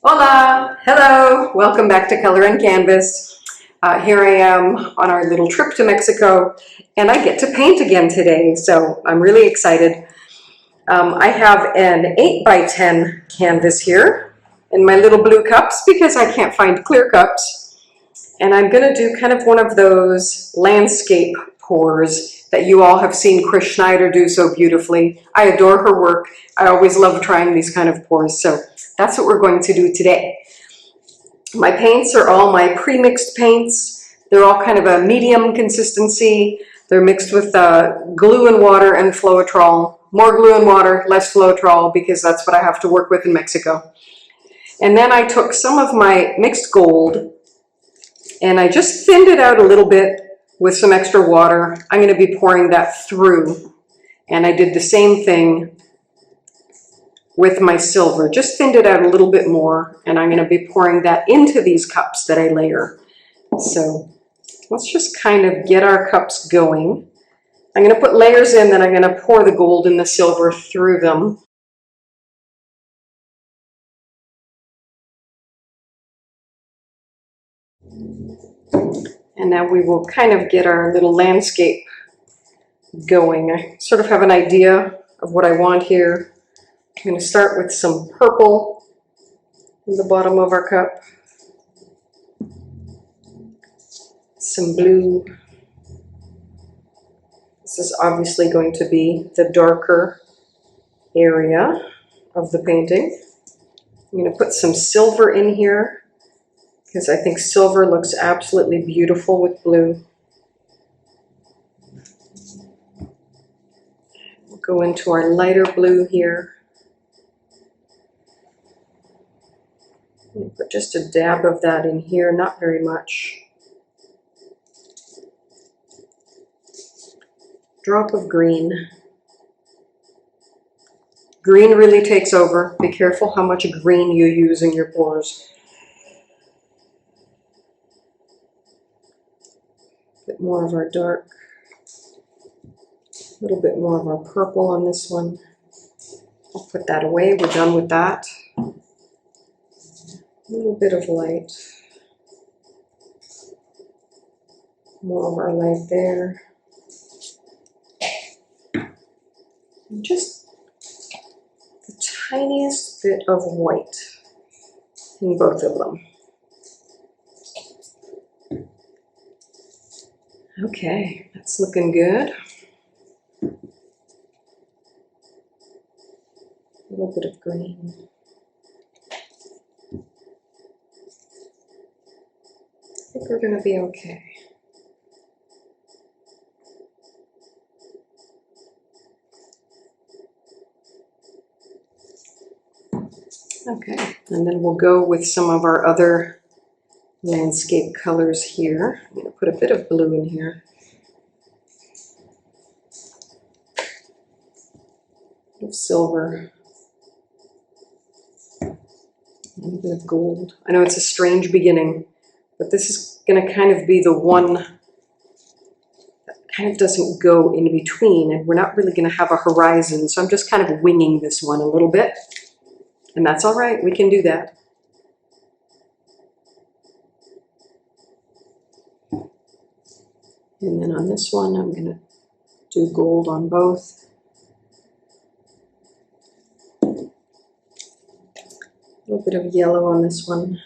Hola! Hello! Welcome back to Color and Canvas. Here I am on our little trip to Mexico, and I get to paint again today, so I'm really excited. I have an 8x10 canvas here in my little blue cups because I can't find clear cups. And I'm going to do kind of one of those landscape pours that you all have seen Chris Schneider do so beautifully. I adore her work. I always love trying these kind of pours, so that's what we're going to do today. My paints are all my pre-mixed paints. They're all kind of a medium consistency. They're mixed with glue and water and Floetrol. More glue and water, less Floetrol, because that's what I have to work with in Mexico. And then I took some of my mixed gold and I just thinned it out a little bit with some extra water. I'm going to be pouring that through. And I did the same thing with my silver. Just thinned it out a little bit more, and I'm going to be pouring that into these cups that I layer. So let's just kind of get our cups going. I'm going to put layers in, then I'm going to pour the gold and the silver through them. And now we will kind of get our little landscape going. I sort of have an idea of what I want here. I'm going to start with some purple in the bottom of our cup, some blue. This is obviously going to be the darker area of the painting. I'm going to put some silver in here because I think silver looks absolutely beautiful with blue. We'll go into our lighter blue here. Put just a dab of that in here, not very much. Drop of green. Green really takes over. Be careful how much green you use in your pours. A bit more of our dark. A little bit more of our purple on this one. I'll put that away. We're done with that. A little bit of light. More of our light there. And just the tiniest bit of white in both of them. Okay, that's looking good. A little bit of green. I think we're going to be okay. Okay, and then we'll go with some of our other landscape colors here. I'm going to put a bit of blue in here. A bit of silver. And a bit of gold. I know it's a strange beginning, but this is going to kind of be the one that kind of doesn't go in between, and we're not really going to have a horizon, so I'm just kind of winging this one a little bit. And that's all right, we can do that. And then on this one, I'm going to do gold on both. A little bit of yellow on this one.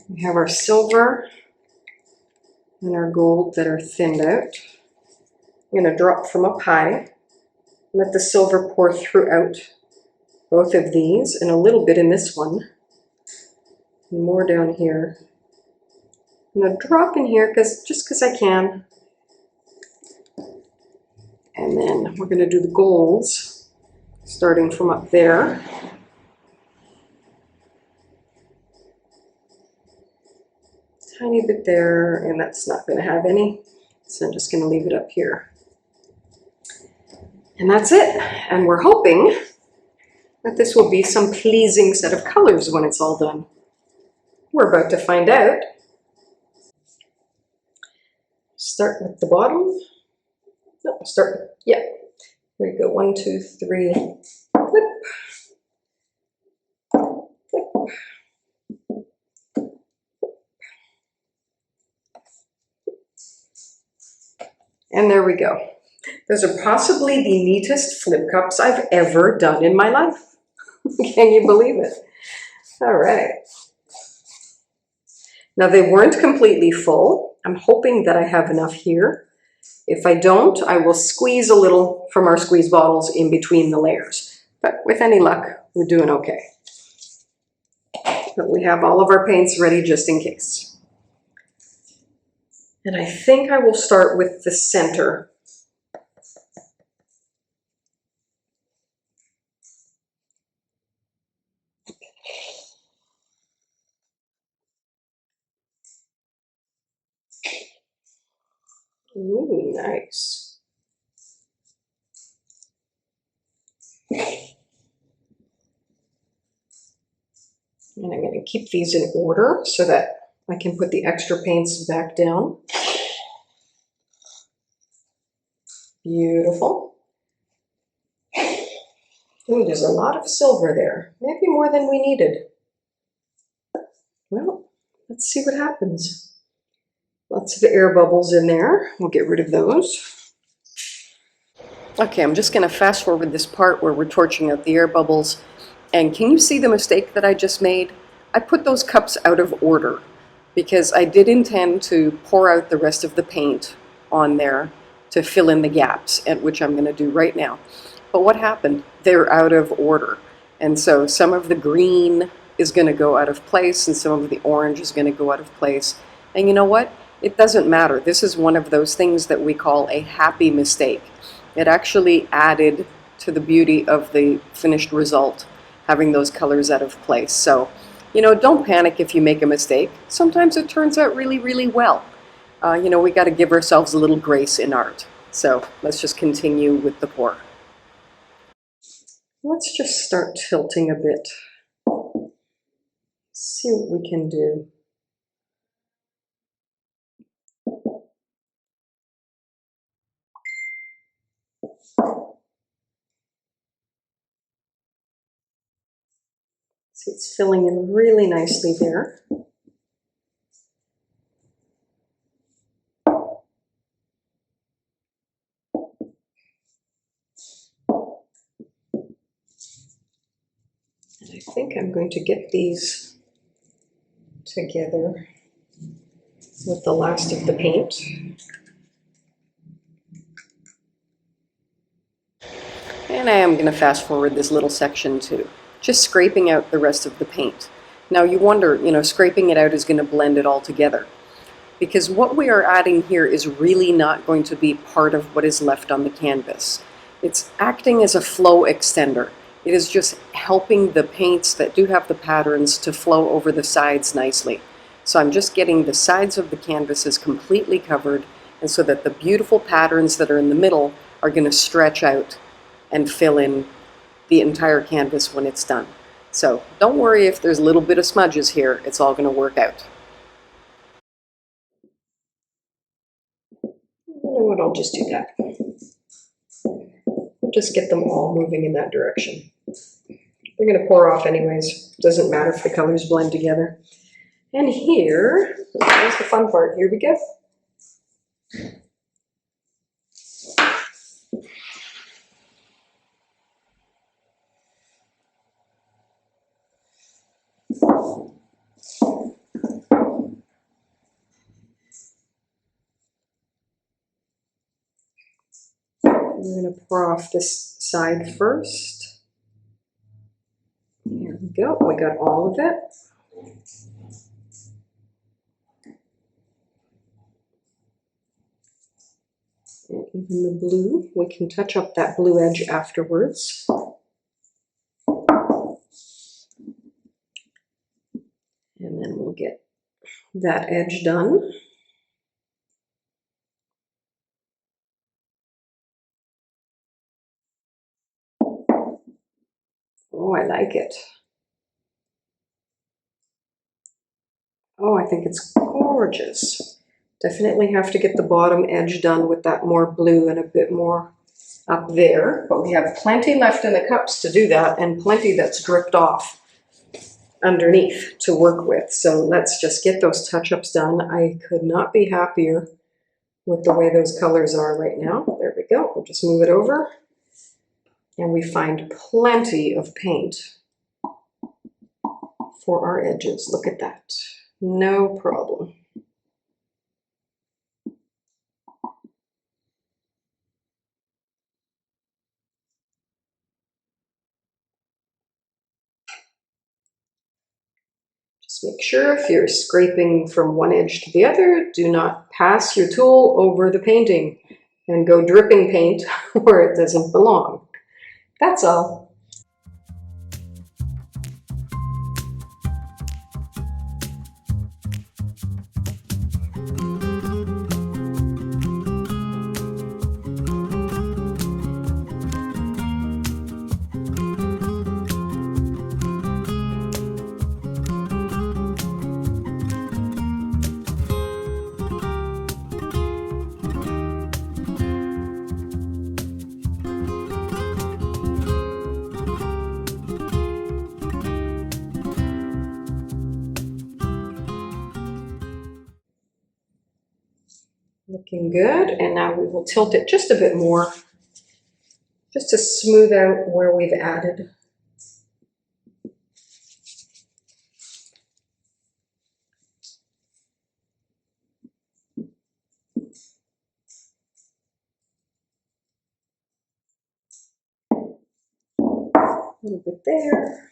We have our silver and our gold that are thinned out. I'm going to drop from up high, let the silver pour throughout both of these, and a little bit in this one, and more down here. I'm going to drop in here just because I can. And then we're going to do the golds, starting from up there. Tiny bit there, and that's not going to have any, so I'm just going to leave it up here. And that's it. And we're hoping that this will be some pleasing set of colors when it's all done. We're about to find out. Start with the bottom. No, start, yeah. Here we go, 1, 2, 3, flip, flip. And there we go. Those are possibly the neatest flip cups I've ever done in my life. Can you believe it? All right. Now they weren't completely full. I'm hoping that I have enough here. If I don't, I will squeeze a little from our squeeze bottles in between the layers. But with any luck, we're doing okay. But we have all of our paints ready just in case. And I think I will start with the center. Ooh, nice. And I'm going to keep these in order so that I can put the extra paints back down. Beautiful. Ooh, there's a lot of silver there. Maybe more than we needed. Well, let's see what happens. Lots of air bubbles in there. We'll get rid of those. Okay, I'm just going to fast forward this part where we're torching out the air bubbles. And can you see the mistake that I just made? I put those cups out of order because I did intend to pour out the rest of the paint on there to fill in the gaps, which I'm going to do right now. But what happened? They're out of order. And so some of the green is going to go out of place and some of the orange is going to go out of place. And you know what? It doesn't matter. This is one of those things that we call a happy mistake. It actually added to the beauty of the finished result, having those colors out of place. So, you know, don't panic if you make a mistake. Sometimes it turns out really, really well. You know, we got to give ourselves a little grace in art. So let's just continue with the pour. Let's just start tilting a bit. See what we can do. See, it's filling in really nicely there. And I think I'm going to get these together with the last of the paint. And I am going to fast forward this little section too, just scraping out the rest of the paint. Now you wonder, you know, scraping it out is going to blend it all together, because what we are adding here is really not going to be part of what is left on the canvas. It's acting as a flow extender. It is just helping the paints that do have the patterns to flow over the sides nicely. So I'm just getting the sides of the canvases completely covered, and so that the beautiful patterns that are in the middle are going to stretch out and fill in the entire canvas when it's done. So don't worry if there's a little bit of smudges here, it's all going to work out. You know what, I'll just do that. We'll just get them all moving in that direction. They're going to pour off anyways. Doesn't matter if the colors blend together. And here, here's the fun part. Here we go. we're going to pour off this side first. There we go. We got all of it. And even the blue, we can touch up that blue edge afterwards. And then we'll get that edge done. Oh, I like it. Oh, I think it's gorgeous. Definitely have to get the bottom edge done with that more blue and a bit more up there. But we have plenty left in the cups to do that and plenty that's dripped off underneath to work with. So let's just get those touch-ups done. I could not be happier with the way those colors are right now. There we go. We'll just move it over. And we find plenty of paint for our edges. Look at that. No problem. Just make sure if you're scraping from one edge to the other, do not pass your tool over the painting and go dripping paint where it doesn't belong. That's all. Looking good, and now we will tilt it just a bit more, just to smooth out where we've added. A little bit there.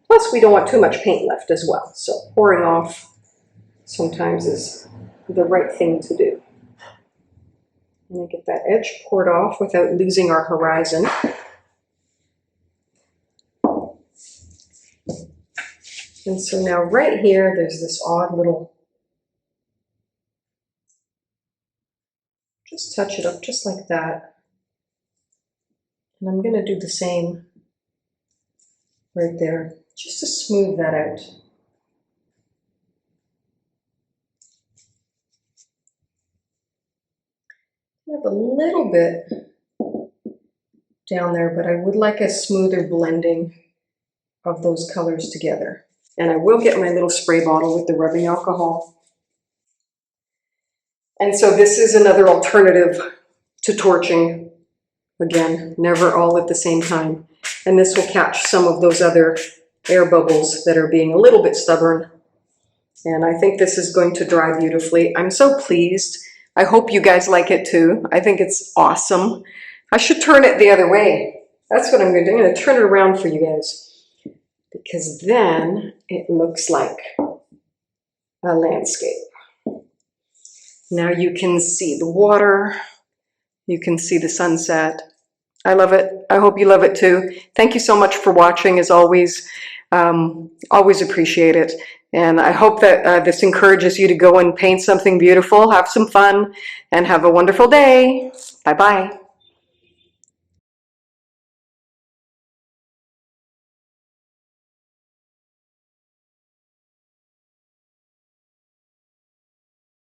Plus, we don't want too much paint left as well, so pouring off sometimes is the right thing to do. And get that edge poured off without losing our horizon. And so now right here, there's this odd little, just touch it up just like that. And I'm going to do the same right there, just to smooth that out. I have a little bit down there, but I would like a smoother blending of those colors together. And I will get my little spray bottle with the rubbing alcohol. And so this is another alternative to torching. Again, never all at the same time. And this will catch some of those other air bubbles that are being a little bit stubborn. And I think this is going to dry beautifully. I'm so pleased. I hope you guys like it too. I think it's awesome. I should turn it the other way. That's what I'm going to do. I'm going to turn it around for you guys, because then it looks like a landscape. Now you can see the water. You can see the sunset. I love it. I hope you love it too. Thank you so much for watching, as always. Always appreciate it. And I hope that this encourages you to go and paint something beautiful, have some fun, and have a wonderful day. Bye-bye.